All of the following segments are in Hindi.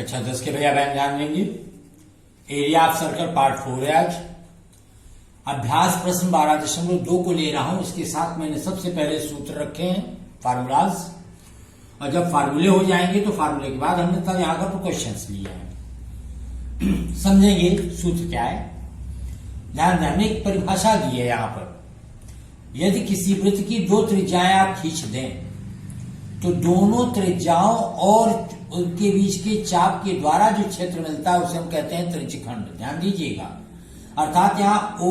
कक्षा 10 के भैया बहन ध्यान देंगे। एरिया ऑफ सर्कल पार्ट 4 है आज। अभ्यास प्रश्न 12.2 को ले रहा हूं। इसके साथ मैंने सबसे पहले सूत्र रखे हैं, फार्मूलाज, और जब फार्मूले हो जाएंगे तो फार्मूले के बाद हमने तब यहां पर क्वेश्चंस लिए हैं। समझेंगे सूत्र क्या है। ध्यान दें, हमने एक परिभाषा दी है यहां पर। यदि किसी वृत्त की दो त्रिज्याएं आप खींच दें तो दोनों त्रिज्याओं और उनके बीच के चाप के द्वारा जो क्षेत्र मिलता है उसे हम कहते हैं त्रिज्यखंड। ध्यान दीजिएगा, अर्थात यहाँ ओ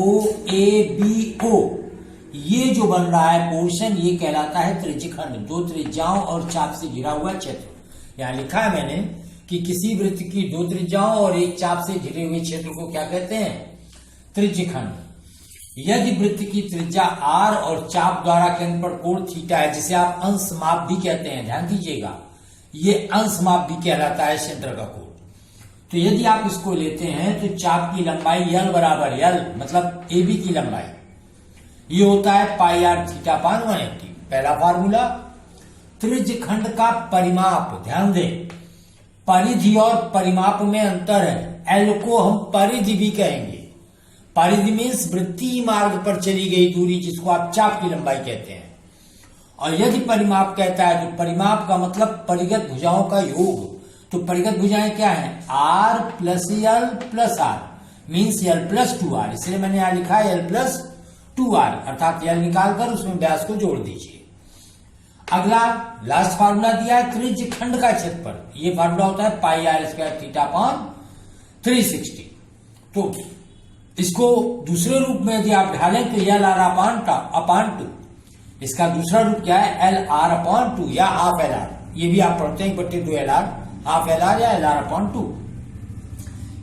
ए बी ओ ये जो बन रहा है पोर्शन, ये कहलाता है त्रिज्यखंड। दो त्रिज्याओं और चाप से घिरा हुआ क्षेत्र। यहाँ लिखा है मैंने कि किसी वृत्त की दो त्रिज्याओं और एक चाप से घिरे हुए क्षेत्र को क्या कहते हैं? त्रिज्यखंड। यदि वृत्त की त्रिज्या r और चाप द्वारा केंद्र पर कोण थीटा है, जिसे आप अंश माप भी कहते हैं, ध्यान दीजिएगा, ये अंश माप भी कहलाता है सेंटर का कोण। तो यदि आप इसको लेते हैं तो चाप की लंबाई l बराबर l, मतलब AB की लंबाई, ये होता है पाई r थीटा अपान 180। पहला फार्मूला। त्रिज्यखंड का परिमाप, ध्यान दें, परिधि और परिमाप में अंतर है। L को हम परिधि भी कहेंगे। परिधि मीन्स वृत्तीय मार्ग पर चली गई दूरी, जिसको आप चाप की लंबाई कहते हैं। और यदि परिमाप कहता है तो परिमाप का मतलब परिगत भुजाओं का योग। तो परिगत भुजाएं क्या है? r plus L plus R, means L plus 2r। इसलिए मैंने यहां लिखा है एल प्लस 2r, अर्थात एल निकालकर उसमें व्यास को जोड़ दीजिए। अगला लास्ट फार्मूला दिया है त्रिज्यखंड का क्षेत्रफल। ये फार्मूला होता है pi are square theta upon 360। तो इसको दूसरे रूप में यदि आप ढालें तो एल आर अपान 2। इसका दूसरा रूप क्या है? एल आर अपॉन 2 या हाफ एल आर। ये भी आप पढ़ते हैं 1/2 L R, half L R या एल आर अपॉन 2।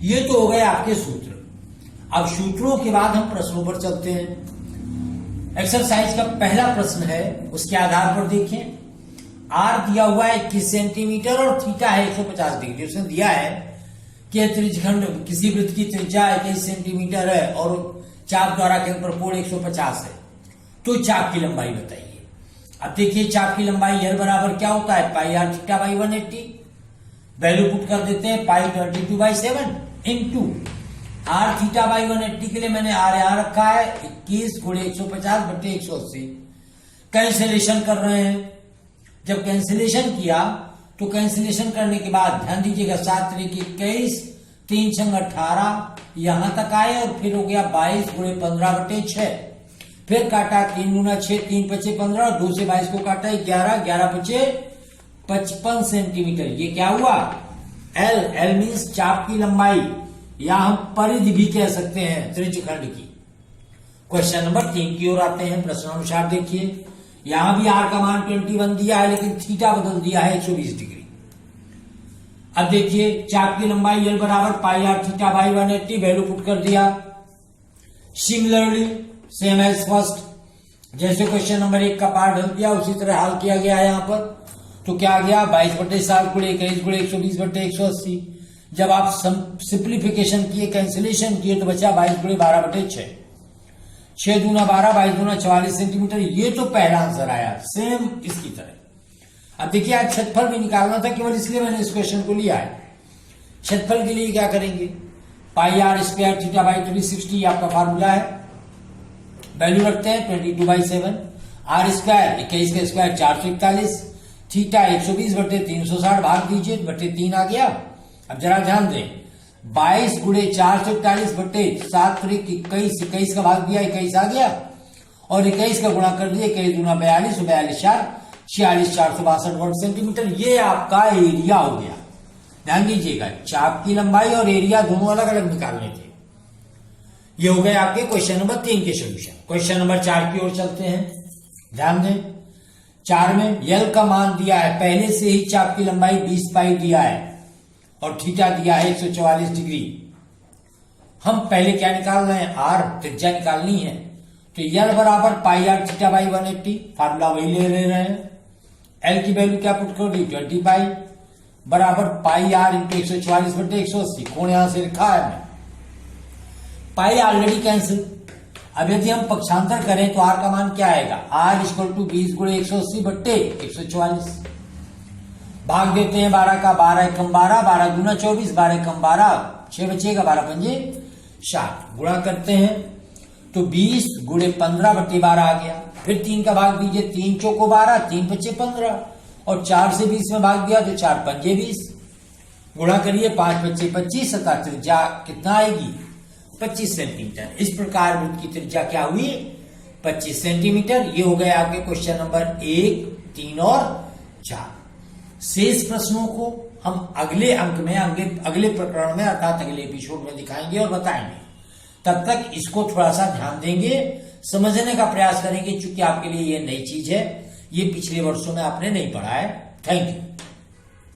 ये तो हो गए आपके सूत्र। अब सूत्रों के बाद हम प्रश्नों पर चलते हैं। एक्सरसाइज का पहला प्रश्न है, उसके आधार पर देखिए। आर दिया हुआ है 21 सेंटीमीटर और थीटा है 150 डिग्री। उसने दिया है कि त्रिज्यखंड किसी वृत्त की त्रिज्या 21 सेंटीमीटर है और चाप द्वारा केंद्र पर कोण 150 है। तो चाप की लंबाई बताइए। अब देखिए, चाप की लंबाई एल बराबर क्या होता है? Pi r theta by 180। Value put कर देते हैं, pi 22/7 into r theta by 180 के लिए मैंने आर यहां रखा है 21 × 150/180। कैंसिलेशन कर रहे हैं। जब कैंसिलेशन किया तो कैंसिलेशन करने के बाद ध्यान दीजिएगा, 7 × 21, 3 × 18 यहां तक आए और फिर हो गया 22 × 15/6। फिर काटा 3 × 6, 3 × 5 = 15, 2 से 22 को काटा 11, 11 × 5 = 55 सेंटीमीटर। ये क्या हुआ? एल। एल मीन्स चाप की लंबाई, या हम परिधि भी कह सकते हैं त्रिज्यखंड की। क्वेश्चन नंबर 3 की ओर आते हैं। प्रश्नानुसार देखिए, यहां भी आर का मान 21 दिया है, लेकिन थीटा बदल दिया है 120 डिग्री। अब देखिए, चाप की लंबाई एल बराबर pi r theta by 180, value put कर दिया। सिमिलरली सेम एज फर्स्ट, जैसे क्वेश्चन नंबर 1 का पार्ट हल किया उसी तरह हल किया गया है यहाँ पर। तो क्या आ गया? 22/7 × 21 × 120/180। जब आप सिंप्लीफिकेशन किए, कैंसिलेशन किए, तो बचा 22 × 12/6। 6 दूना 12, 22 दूना 44 सेंटीमीटर। ये तो पहला आंसर आया, सेम इसकी तरह। अब देखिए, आज क्षेत्रफल भी निकालना था, केवल इसलिए मैंने इस क्वेश्चन को लिया है। क्षेत्रफल के लिए क्या करेंगे? पाई आर स्क्वायर थीटा बाई 360 आपका फार्मूला है। वैल्यू रखते हैं 22/7। आर स्क्वायर 21 का स्क्वायर 441, थीटा 120/360, भाग दीजिए, 3 आ गया। अब जरा ध्यान दें, 22 × 441/7 × 21, 21 का भाग दिया 21 आ गया, और 21 का गुणा कर दिया, 21 दूना 42, 42 46, 462 वर्ग सेंटीमीटर। ये आपका एरिया हो गया। ध्यान दीजिएगा, चाप की लंबाई और एरिया दोनों अलग अलग निकालने थे। ये हो गए आपके क्वेश्चन नंबर 3 के सोल्यूशन। क्वेश्चन नंबर 4 की ओर चलते हैं। ध्यान दें, 4 में एल का मान दिया है, पहले से ही चाप की लंबाई 20 पाई दिया है और थीटा दिया है 144 डिग्री। हम पहले क्या निकाल रहे हैं? आर, त्रिज्या निकालनी है। तो एल बराबर pi r theta by 180, formula वही ले रहे हैं। एल की वैल्यू क्या पुट कर दी? 20 पाई बराबर पाई आर इंटू 144/180। कोण यहां से लिखा है मैं, पाई ऑलरेडी कैंसिल। अब यदि हम पक्षांतर करें तो आर का मान क्या आएगा? आर = 20 × 180/144। भाग देते हैं 12 का, 12 एकम 12, 12 गुना 24, 12 एकम 12, 6 बचेगा, 12 पंजे 60, गुणा करते हैं तो 20 गुणे 15/12 आ गया। फिर 3 का भाग दीजिए, 3 चौको 12, 3 पच्चे 15 और 4 से 20 में भाग दिया तो 4 पंजे 20, गुणा करिए 5 पच्चे 25, तथा त्रिज्या कितना आएगी 25 सेंटीमीटर। इस प्रकार वृत्त की त्रिज्या क्या हुई 25 सेंटीमीटर। ये हो गए आपके क्वेश्चन नंबर 1, 3 और 4। शेष प्रश्नों को हम अगले अंक में, अगले प्रकरण में अर्थात अगले एपिसोड में दिखाएंगे और बताएंगे। तब तक इसको थोड़ा सा ध्यान देंगे, समझने का प्रयास करेंगे, चूंकि आपके लिए ये नई चीज है, ये पिछले वर्षों में आपने नहीं पढ़ा है। Thank you.